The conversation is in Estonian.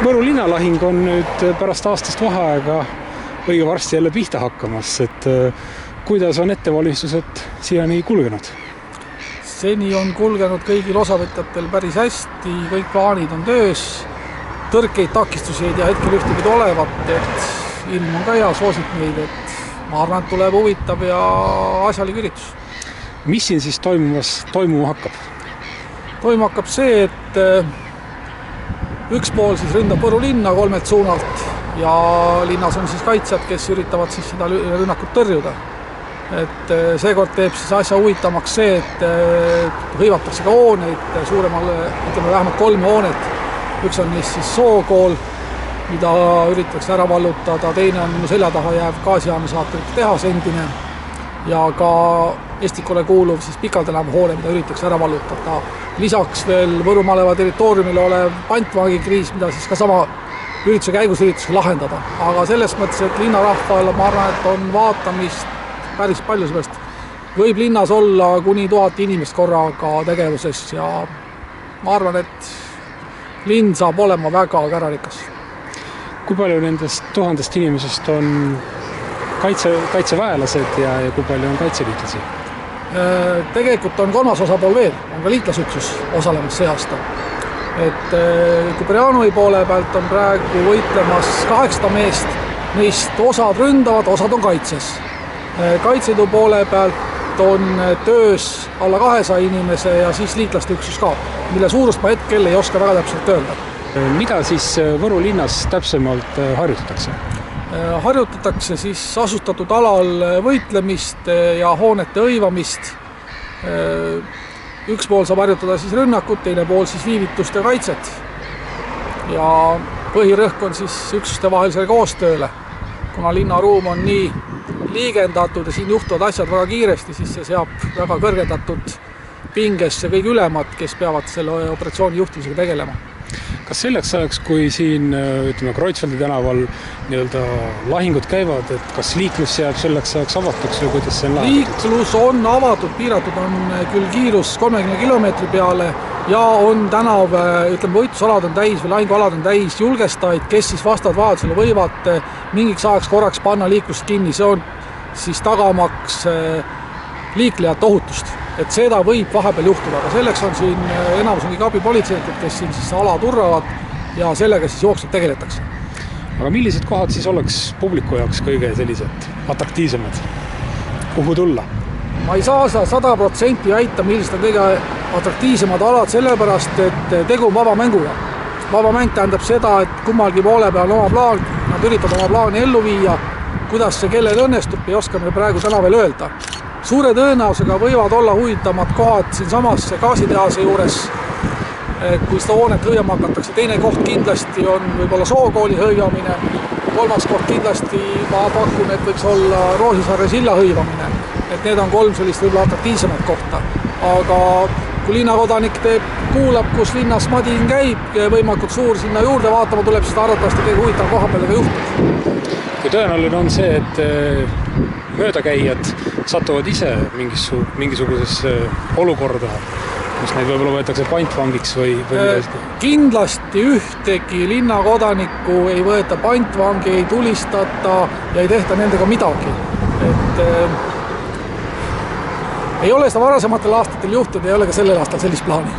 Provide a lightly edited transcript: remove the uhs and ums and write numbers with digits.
Võru linnalahing on nüüd pärast aastast vaheaega õige varsti jälle pihta hakkamas, et kuidas on ettevalmistused siiani kulgenud? Seni on kulgenud kõigil osavõtjatel päris hästi, kõik plaanid on töös, tõrkeid, takistusi ei tea hetkel ühtepidi olevat, et ilm on ka hea, soosib meid, et ma arvan, et tuleb huvitav ja asjalik üritus. Mis siin siis toimuma hakkab? Toimuma hakkab see, et üks pool siis ründab Võru linna 3 suunalt ja linnas on siis kaitsjad, kes üritavad siis seda rünnakut tõrjuda. Et seekord teeb siis asja huvitavamaks see, et hõivatakse ka hooneid suuremal, ütleme vähemalt 3 hoonet. Üks on siis Sookool, mida üritatakse ära vallutada, teine on selja taha jääv gaasijaamisaatorite tehas endine ja ka Estikule kuuluv siis Pikal tänava hoone, mida üritatakse ära vallutada. Lisaks veel Võru maleva territooriumil olev pantvangikriis, mida siis ka sama ürituse käigus üritatakse lahendada. Aga selles mõttes, et linnarahval ma arvan, et on vaatamist päris palju sellest. Võib linnas olla kuni 1000 inimest korraga tegevuses ja ma arvan, et linn saab olema väga kärarikas. Kui palju nendest 1000 inimesest on kaitseväelased ja kui palju on kaitseliitlasi? Tegelikult on 3. osapool veel, on ka liitlasüksus osalemas see aasta. Et Kuperjanovi poole pealt on praegu võitlemas 800 meest, neist osad ründavad, osad on kaitses. Kaitseliidu poole pealt on töös alla 200 inimese ja siis liitlaste üksus ka, mille suurust ma hetkel ei oska väga täpselt öelda. Mida siis Võru linnas täpsemalt harjutatakse? Harjutatakse siis asustatud alal võitlemist ja hoonete hõivamist. Üks pool saab harjutada siis rünnakut, teine pool siis viivitust ja kaitset. Ja põhirõhk on siis üksuste vahelisele koostööle. Kuna linnaruum on nii liigendatud ja siin juhtuvad asjad väga kiiresti, siis see seab väga kõrgendatud pingesse kõik ülemad, kes peavad selle operatsiooni juhtimisega tegelema. Kas selleks ajaks, kui siin Kreutzfeldi tänaval lahingud käivad, et kas liiklus jääb selleks ajaks avatuks või kuidas see on lahendatud? Liiklus on avatud, piiratud on küll kiirus 30 kilomeetri peale ja on tänav, võitlusalad on täis või lahingualad on täis julgestaid, kes siis vastavad vajadusele võivad mingiks ajaks korraks panna liiklust kinni. See on siis tagamaks liiklejate ohutust. Et seda võib vahepeal juhtuda, aga selleks on siin enamus ongi ka abipolitseinikud, kes siin siis ala turravad ja sellega siis jooksvalt tegeletakse. Aga millised kohad siis oleks publiku jaoks kõige sellised atraktiivsemad? Kuhu tulla? Ma ei saa 100% väita, millised on kõige atraktiivsemad alad, sellepärast, et tegu on vaba mänguga. Vaba mäng tähendab seda, et kummalgi poole peal oma plaan, nad üritavad oma plaani ellu viia, kuidas see kellel õnnestub, ei oska me praegu täna veel öelda. Suure tõenäosusega võivad olla huvitavamad kohad siin samas gaasitehase juures, kui seda hoonet hõivama hakatakse. Teine koht kindlasti on võib-olla Sookooli hõivamine, 3. koht kindlasti ma pakun, et võiks olla Roosisaare silla hõivamine. Et need on 3 sellist võib-olla atraktiivsemat kohta. Aga kui linnakodanik kuulab, kus linnas madin käib ja võimalikult suur sinna juurde vaatama tuleb, siis arvatavasti kõige huvitav koha peale ka juhtub. Kui tõenäoline on see, et möödakäijad satuvad ise mingisugusesse olukorda, kus neid võib-olla võetakse pantvangiks või Kindlasti ühtegi linnakodanikku ei võeta pantvangi, ei tulistata ja ei tehta nendega midagi. Et ei ole seda varasematel aastatel juhtunud, ei ole ka sellel aastal sellist plaani.